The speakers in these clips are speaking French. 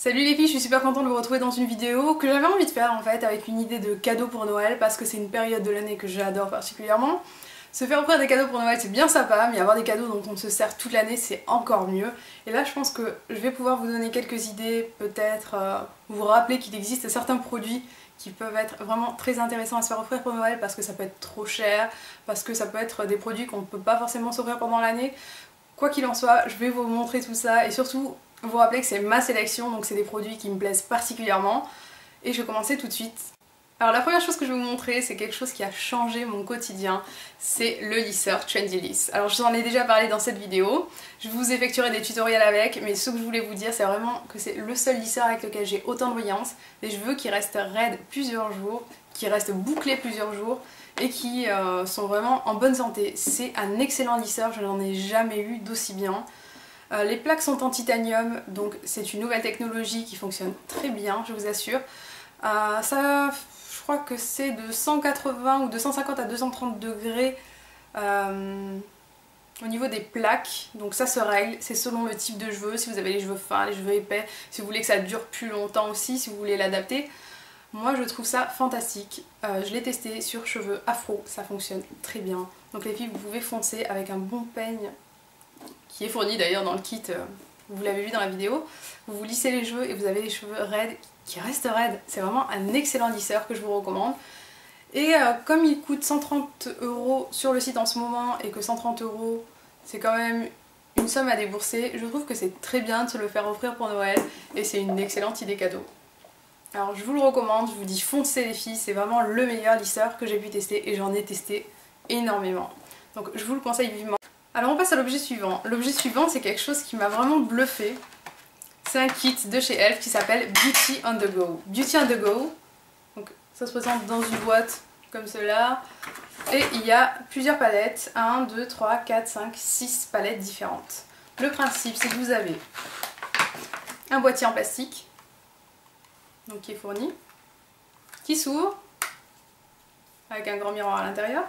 Salut les filles, je suis super contente de vous retrouver dans une vidéo que j'avais envie de faire en fait avec une idée de cadeau pour Noël parce que c'est une période de l'année que j'adore particulièrement. Se faire offrir des cadeaux pour Noël c'est bien sympa, mais avoir des cadeaux dont on se sert toute l'année c'est encore mieux. Et là je pense que je vais pouvoir vous donner quelques idées, peut-être vous rappeler qu'il existe certains produits qui peuvent être vraiment très intéressants à se faire offrir pour Noël parce que ça peut être trop cher, parce que ça peut être des produits qu'on ne peut pas forcément s'offrir pendant l'année. Quoi qu'il en soit, je vais vous montrer tout ça et surtout vous rappeler que c'est ma sélection, donc c'est des produits qui me plaisent particulièrement. Et je vais commencer tout de suite. Alors la première chose que je vais vous montrer, c'est quelque chose qui a changé mon quotidien, c'est le lisseur Trendy Liss. Alors je vous en ai déjà parlé dans cette vidéo, je vous effectuerai des tutoriels avec, mais ce que je voulais vous dire c'est vraiment que c'est le seul lisseur avec lequel j'ai autant de brillance et je veux qu'il reste raide plusieurs jours, qu'il reste bouclé plusieurs jours et qui sont vraiment en bonne santé. C'est un excellent lisseur, je n'en ai jamais eu d'aussi bien. Les plaques sont en titanium, donc c'est une nouvelle technologie qui fonctionne très bien, je vous assure. Je crois que c'est de 180 ou de 150 à 230 degrés au niveau des plaques, donc ça se règle, c'est selon le type de cheveux, si vous avez les cheveux fins, les cheveux épais, si vous voulez que ça dure plus longtemps aussi, si vous voulez l'adapter. Moi je trouve ça fantastique, je l'ai testé sur cheveux afro, ça fonctionne très bien. Donc les filles vous pouvez foncer avec un bon peigne qui est fourni d'ailleurs dans le kit, vous l'avez vu dans la vidéo. Vous vous lissez les cheveux et vous avez les cheveux raides qui restent raides. C'est vraiment un excellent lisseur que je vous recommande. Et comme il coûte 130 € sur le site en ce moment et que 130 € c'est quand même une somme à débourser, je trouve que c'est très bien de se le faire offrir pour Noël et c'est une excellente idée cadeau. Alors je vous le recommande, je vous dis foncez les filles, c'est vraiment le meilleur lisseur que j'ai pu tester et j'en ai testé énormément. Donc je vous le conseille vivement. Alors on passe à l'objet suivant. L'objet suivant c'est quelque chose qui m'a vraiment bluffé. C'est un kit de chez Elf qui s'appelle Beauty on the Go. Beauty on the Go, donc ça se présente dans une boîte comme cela. Et il y a plusieurs palettes, 1, 2, 3, 4, 5, 6 palettes différentes. Le principe c'est que vous avez un boîtier en plastique, donc qui est fourni, qui s'ouvre avec un grand miroir à l'intérieur.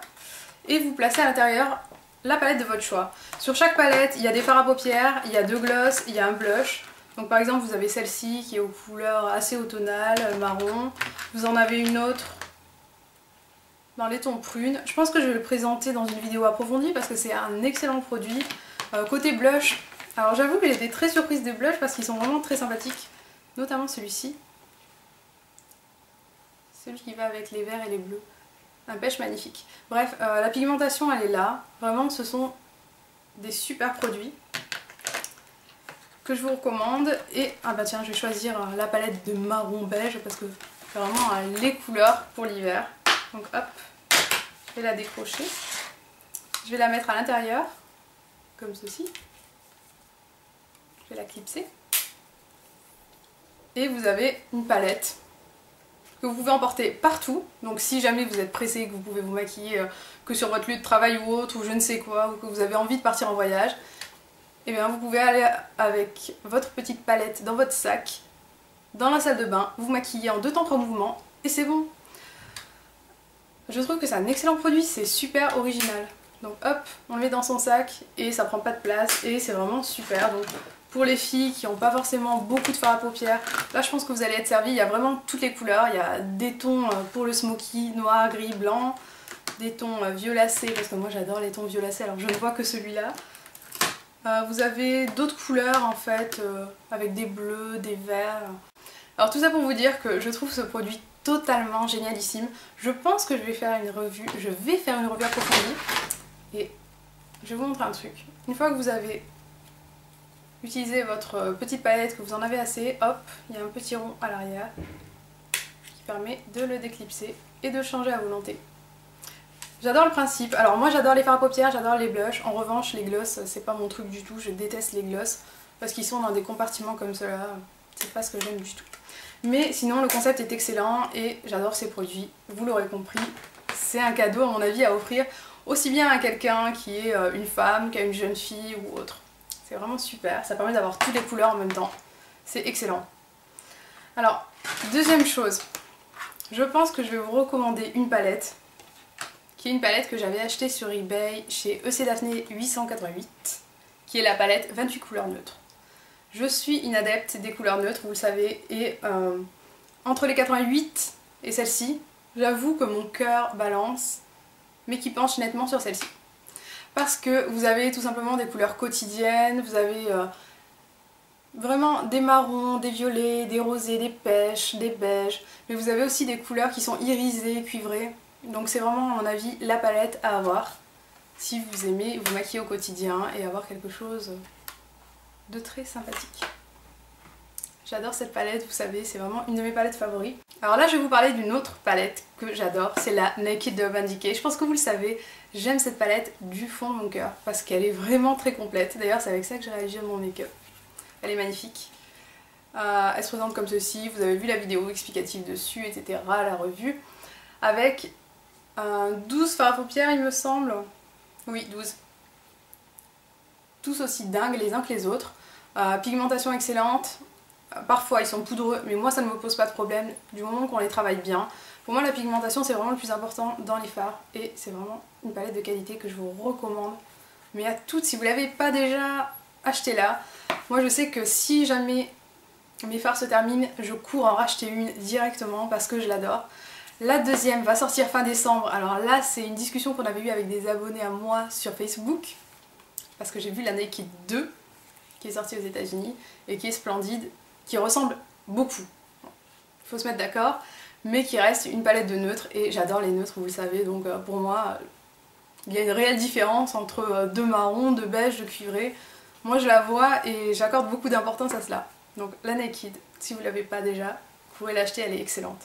Et vous placez à l'intérieur la palette de votre choix. Sur chaque palette, il y a des fards à paupières, il y a deux glosses, il y a un blush. Donc par exemple, vous avez celle-ci qui est aux couleurs assez automnales, marron. Vous en avez une autre dans les tons prunes. Je pense que je vais le présenter dans une vidéo approfondie parce que c'est un excellent produit. Côté blush, alors j'avoue que j'ai été très surprise des blushs parce qu'ils sont vraiment très sympathiques. Notamment celui-ci. Celui qui va avec les verts et les bleus. Un pêche magnifique. Bref, la pigmentation elle est là. Vraiment ce sont des super produits que je vous recommande. Et ah bah tiens, je vais choisir la palette de marron beige parce que c'est vraiment les couleurs pour l'hiver. Donc hop, je vais la décrocher. Je vais la mettre à l'intérieur, comme ceci. Je vais la clipser. Et vous avez une palette que vous pouvez emporter partout, donc si jamais vous êtes pressé, que vous pouvez vous maquiller que sur votre lieu de travail ou autre, ou je ne sais quoi, ou que vous avez envie de partir en voyage, et bien vous pouvez aller avec votre petite palette dans votre sac, dans la salle de bain, vous maquiller en 2 temps 3 mouvements, et c'est bon. Je trouve que c'est un excellent produit, c'est super original. Donc hop, on le met dans son sac, et ça prend pas de place, et c'est vraiment super. Donc pour les filles qui n'ont pas forcément beaucoup de fard à paupières, là je pense que vous allez être servis. Il y a vraiment toutes les couleurs, il y a des tons pour le smoky, noir, gris, blanc, des tons violacés, parce que moi j'adore les tons violacés alors je ne vois que celui-là. Vous avez d'autres couleurs en fait, avec des bleus, des verts. Alors tout ça pour vous dire que je trouve ce produit totalement génialissime. Je pense que je vais faire une revue approfondie et je vais vous montrer un truc. Une fois que vous avez utilisez votre petite palette, que vous en avez assez, hop, il y a un petit rond à l'arrière qui permet de le déclipser et de changer à volonté. J'adore le principe. Alors moi j'adore les fards à paupières, j'adore les blushs. En revanche les glosses c'est pas mon truc du tout, je déteste les glosses parce qu'ils sont dans des compartiments comme cela, c'est pas ce que j'aime du tout. Mais sinon le concept est excellent et j'adore ces produits, vous l'aurez compris, c'est un cadeau à mon avis à offrir aussi bien à quelqu'un qui est une femme qu'à une jeune fille ou autre. C'est vraiment super, ça permet d'avoir toutes les couleurs en même temps. C'est excellent. Alors, deuxième chose, je pense que je vais vous recommander une palette, qui est une palette que j'avais achetée sur eBay chez EC Daphné 888, qui est la palette 28 couleurs neutres. Je suis une adepte des couleurs neutres, vous le savez, et entre les 88 et celle-ci, j'avoue que mon cœur balance, mais qui penche nettement sur celle-ci. Parce que vous avez tout simplement des couleurs quotidiennes, vous avez vraiment des marrons, des violets, des rosés, des pêches, des beiges, mais vous avez aussi des couleurs qui sont irisées, cuivrées. Donc c'est vraiment à mon avis la palette à avoir si vous aimez vous maquiller au quotidien et avoir quelque chose de très sympathique. J'adore cette palette, vous savez, c'est vraiment une de mes palettes favorites. Alors là je vais vous parler d'une autre palette que j'adore, c'est la Naked de Urban Decay. Je pense que vous le savez, j'aime cette palette du fond de mon cœur parce qu'elle est vraiment très complète. D'ailleurs c'est avec ça que j'ai réagi à mon make-up. Elle est magnifique. Elle se présente comme ceci, vous avez vu la vidéo explicative dessus, etc. La revue. Avec 12 fards à paupières il me semble. Oui, 12. Tous aussi dingues les uns que les autres. Pigmentation excellente. Parfois ils sont poudreux, mais moi ça ne me pose pas de problème du moment qu'on les travaille bien. Pour moi la pigmentation c'est vraiment le plus important dans les fards et c'est vraiment une palette de qualité que je vous recommande. Mais à toutes, si vous ne l'avez pas déjà achetée-la. Moi je sais que si jamais mes fards se terminent, je cours en racheter une directement parce que je l'adore. La deuxième va sortir fin décembre, alors là c'est une discussion qu'on avait eue avec des abonnés à moi sur Facebook. Parce que j'ai vu la Naked 2 qui est sortie aux États-Unis et qui est splendide, qui ressemble beaucoup. Il faut se mettre d'accord, mais qui reste une palette de neutres et j'adore les neutres, vous le savez, donc pour moi il y a une réelle différence entre deux marrons, deux beiges, deux cuivrés. Moi je la vois et j'accorde beaucoup d'importance à cela. Donc la Naked, si vous ne l'avez pas déjà, vous pouvez l'acheter, elle est excellente.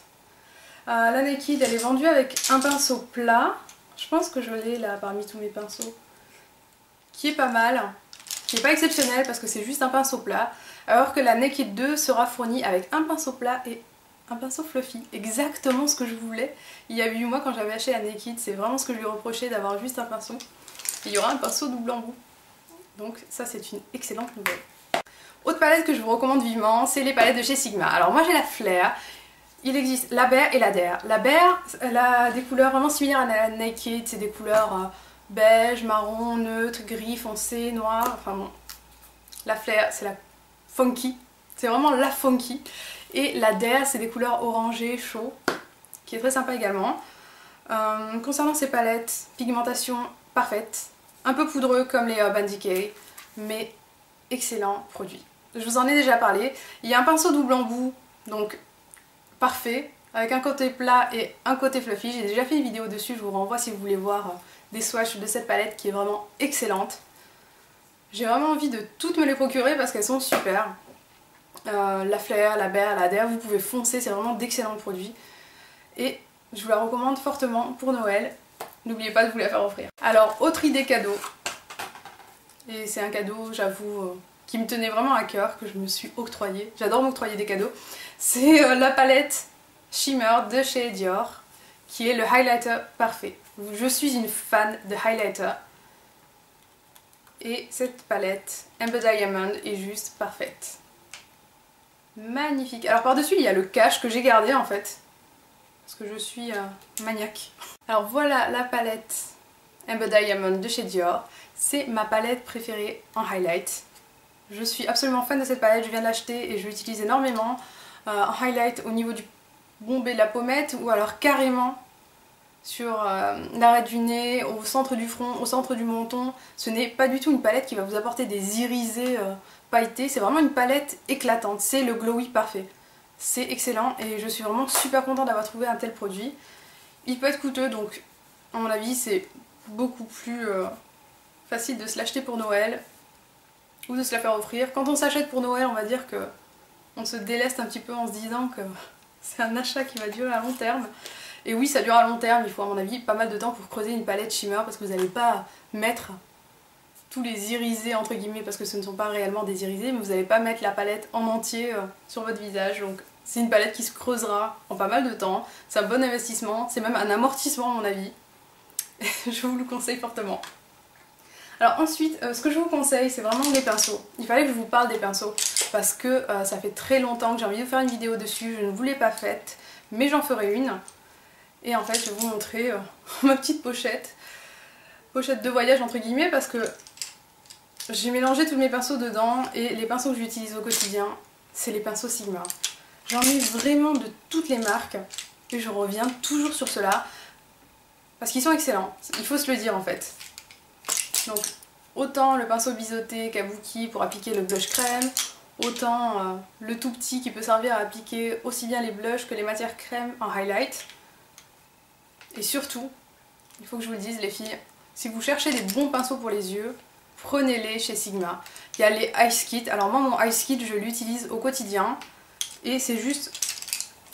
La Naked, elle est vendue avec un pinceau plat. Je pense que je l'ai là parmi tous mes pinceaux. Qui est pas mal, qui est pas exceptionnel parce que c'est juste un pinceau plat. Alors que la Naked 2 sera fournie avec un pinceau plat et un pinceau fluffy. Exactement ce que je voulais. Il y a 8 mois quand j'avais acheté la Naked, c'est vraiment ce que je lui reprochais d'avoir juste un pinceau. Et il y aura un pinceau double embout. Donc ça c'est une excellente nouvelle. Autre palette que je vous recommande vivement, c'est les palettes de chez Sigma. Alors moi j'ai la Flair, il existe la Bear et la Dare. La Bear, elle a des couleurs vraiment similaires à la Naked, c'est des couleurs beige, marron, neutre, gris, foncé, noir, enfin bon. La Flair c'est la funky, c'est vraiment la funky. Et la Dare c'est des couleurs orangées, chaud, qui est très sympa également. Concernant ces palettes, pigmentation parfaite, un peu poudreux comme les Urban Decay, mais excellent produit. Je vous en ai déjà parlé. Il y a un pinceau double embout, donc parfait, avec un côté plat et un côté fluffy. J'ai déjà fait une vidéo dessus, je vous renvoie si vous voulez voir des swatchs de cette palette qui est vraiment excellente. J'ai vraiment envie de toutes me les procurer parce qu'elles sont super. La Flair, la Bear, la Dare, vous pouvez foncer, c'est vraiment d'excellents produits. Et je vous la recommande fortement pour Noël. N'oubliez pas de vous la faire offrir. Alors, autre idée cadeau. Et c'est un cadeau, j'avoue, qui me tenait vraiment à cœur, que je me suis octroyé. J'adore m'octroyer des cadeaux. C'est la palette Shimmer de chez Dior, qui est le highlighter parfait. Je suis une fan de highlighter. Et cette palette Amber Diamond est juste parfaite. Magnifique. Alors par-dessus, il y a le cache que j'ai gardé en fait. Parce que je suis maniaque. Alors voilà la palette Amber Diamond de chez Dior. C'est ma palette préférée en highlight. Je suis absolument fan de cette palette, je viens de l'acheter et je l'utilise énormément en highlight au niveau du bombé de la pommette ou alors carrément sur l'arrêt du nez, au centre du front, au centre du menton. Ce n'est pas du tout une palette qui va vous apporter des irisés pailletés, c'est vraiment une palette éclatante, c'est le glowy parfait. C'est excellent et je suis vraiment super contente d'avoir trouvé un tel produit. Il peut être coûteux donc à mon avis c'est beaucoup plus facile de se l'acheter pour Noël ou de se la faire offrir. Quand on s'achète pour Noël, on va dire que on se déleste un petit peu en se disant que c'est un achat qui va durer à long terme. Et oui, ça dure à long terme, il faut à mon avis pas mal de temps pour creuser une palette shimmer parce que vous n'allez pas mettre tous les irisés entre guillemets parce que ce ne sont pas réellement des irisés, mais vous n'allez pas mettre la palette en entier sur votre visage. Donc c'est une palette qui se creusera en pas mal de temps, c'est un bon investissement, c'est même un amortissement à mon avis. Je vous le conseille fortement. Alors ensuite, ce que je vous conseille, c'est vraiment les pinceaux. Il fallait que je vous parle des pinceaux parce que ça fait très longtemps que j'ai envie de faire une vidéo dessus, je ne vous l'ai pas faite, mais j'en ferai une. Et en fait, je vais vous montrer ma petite pochette. Pochette de voyage entre guillemets parce que J'ai mélangé tous mes pinceaux dedans et les pinceaux que j'utilise au quotidien, c'est les pinceaux Sigma. J'en ai vraiment de toutes les marques et je reviens toujours sur ceux-là parce qu'ils sont excellents, il faut se le dire en fait. Donc autant le pinceau biseauté Kabuki pour appliquer le blush crème, autant le tout petit qui peut servir à appliquer aussi bien les blushs que les matières crème en highlight. Et surtout, il faut que je vous le dise les filles, si vous cherchez des bons pinceaux pour les yeux, prenez-les chez Sigma. Il y a les Ice Kit. Alors moi mon Ice Kit je l'utilise au quotidien et c'est juste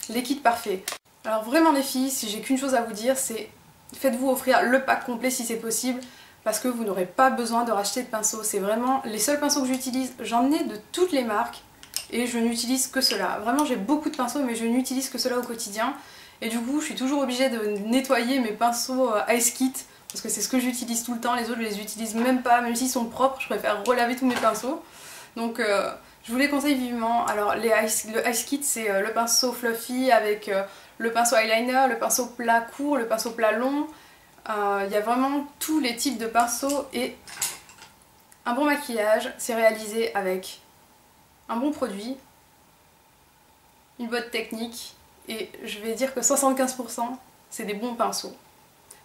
les kits parfaits. Alors vraiment les filles, si j'ai qu'une chose à vous dire, c'est faites-vous offrir le pack complet si c'est possible parce que vous n'aurez pas besoin de racheter de pinceaux. C'est vraiment les seuls pinceaux que j'utilise. J'en ai de toutes les marques et je n'utilise que ceux-là. Vraiment j'ai beaucoup de pinceaux mais je n'utilise que ceux-là au quotidien. Et du coup je suis toujours obligée de nettoyer mes pinceaux Ice Kit parce que c'est ce que j'utilise tout le temps, les autres je les utilise même pas, même s'ils sont propres, je préfère relaver tous mes pinceaux. Donc je vous les conseille vivement. Alors le Ice Kit c'est le pinceau fluffy avec le pinceau eyeliner, le pinceau plat court, le pinceau plat long. Il y a vraiment tous les types de pinceaux et un bon maquillage c'est réalisé avec un bon produit, une bonne technique et je vais dire que 75% c'est des bons pinceaux.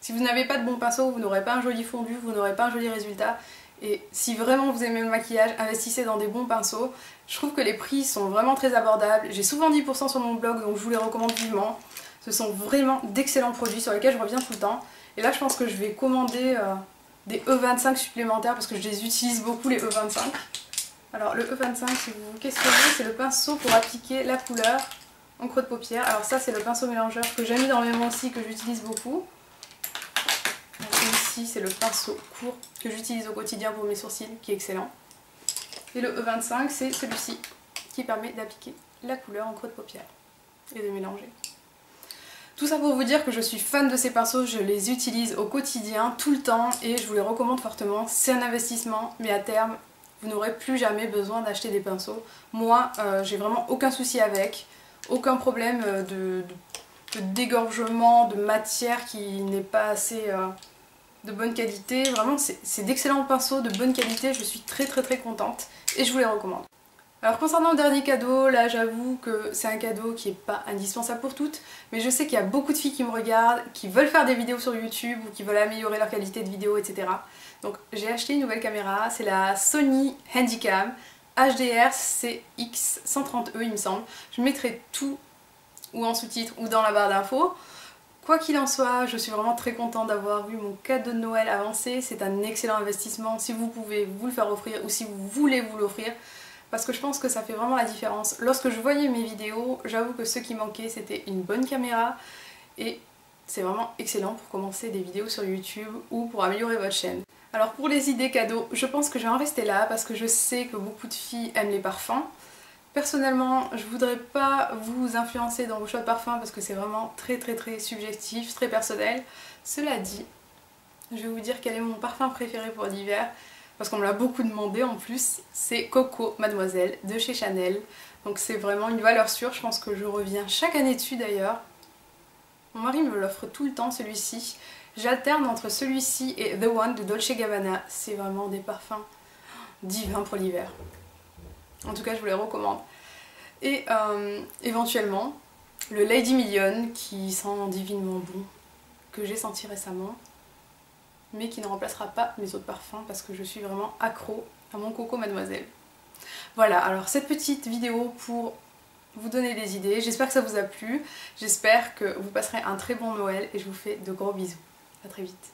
Si vous n'avez pas de bons pinceaux, vous n'aurez pas un joli fondu, vous n'aurez pas un joli résultat. Et si vraiment vous aimez le maquillage, investissez dans des bons pinceaux. Je trouve que les prix sont vraiment très abordables. J'ai souvent 10% sur mon blog, donc je vous les recommande vivement. Ce sont vraiment d'excellents produits sur lesquels je reviens tout le temps. Et là, je pense que je vais commander des E25 supplémentaires parce que je les utilise beaucoup, les E25. Alors le E25, si vous vous questionnez, c'est le pinceau pour appliquer la couleur en creux de paupière. Alors ça, c'est le pinceau mélangeur que j'aime énormément aussi, que j'utilise beaucoup. Ici c'est le pinceau court que j'utilise au quotidien pour mes sourcils qui est excellent. Et le E25 c'est celui-ci qui permet d'appliquer la couleur en creux de paupière et de mélanger. Tout ça pour vous dire que je suis fan de ces pinceaux, je les utilise au quotidien tout le temps et je vous les recommande fortement. C'est un investissement mais à terme vous n'aurez plus jamais besoin d'acheter des pinceaux. Moi j'ai vraiment aucun souci avec, aucun problème de dégorgement, de matière qui n'est pas assez de bonne qualité. Vraiment c'est d'excellents pinceaux de bonne qualité, je suis très contente et je vous les recommande. Alors concernant le dernier cadeau, là j'avoue que c'est un cadeau qui n'est pas indispensable pour toutes, mais je sais qu'il y a beaucoup de filles qui me regardent, qui veulent faire des vidéos sur YouTube ou qui veulent améliorer leur qualité de vidéo, etc. Donc j'ai acheté une nouvelle caméra, c'est la Sony Handycam HDR CX130E il me semble. Je mettrai tout ou en sous-titres ou dans la barre d'infos. Quoi qu'il en soit, je suis vraiment très contente d'avoir vu mon cadeau de Noël avancer. C'est un excellent investissement si vous pouvez vous le faire offrir ou si vous voulez vous l'offrir. Parce que je pense que ça fait vraiment la différence. Lorsque je voyais mes vidéos, j'avoue que ce qui manquait c'était une bonne caméra. Et c'est vraiment excellent pour commencer des vidéos sur YouTube ou pour améliorer votre chaîne. Alors pour les idées cadeaux, je pense que je vais en rester là parce que je sais que beaucoup de filles aiment les parfums. Personnellement, je voudrais pas vous influencer dans vos choix de parfums parce que c'est vraiment très subjectif, très personnel. Cela dit, je vais vous dire quel est mon parfum préféré pour l'hiver parce qu'on me l'a beaucoup demandé en plus. C'est Coco Mademoiselle de chez Chanel. Donc c'est vraiment une valeur sûre, je pense que je reviens chaque année dessus d'ailleurs. Mon mari me l'offre tout le temps celui-ci. J'alterne entre celui-ci et The One de Dolce Gabbana. C'est vraiment des parfums divins pour l'hiver. En tout cas je vous les recommande. Et éventuellement le Lady Million qui sent divinement bon, que j'ai senti récemment, mais qui ne remplacera pas mes autres parfums parce que je suis vraiment accro à mon Coco Mademoiselle. Voilà, alors cette petite vidéo pour vous donner des idées, j'espère que ça vous a plu, j'espère que vous passerez un très bon Noël et je vous fais de gros bisous. À très vite.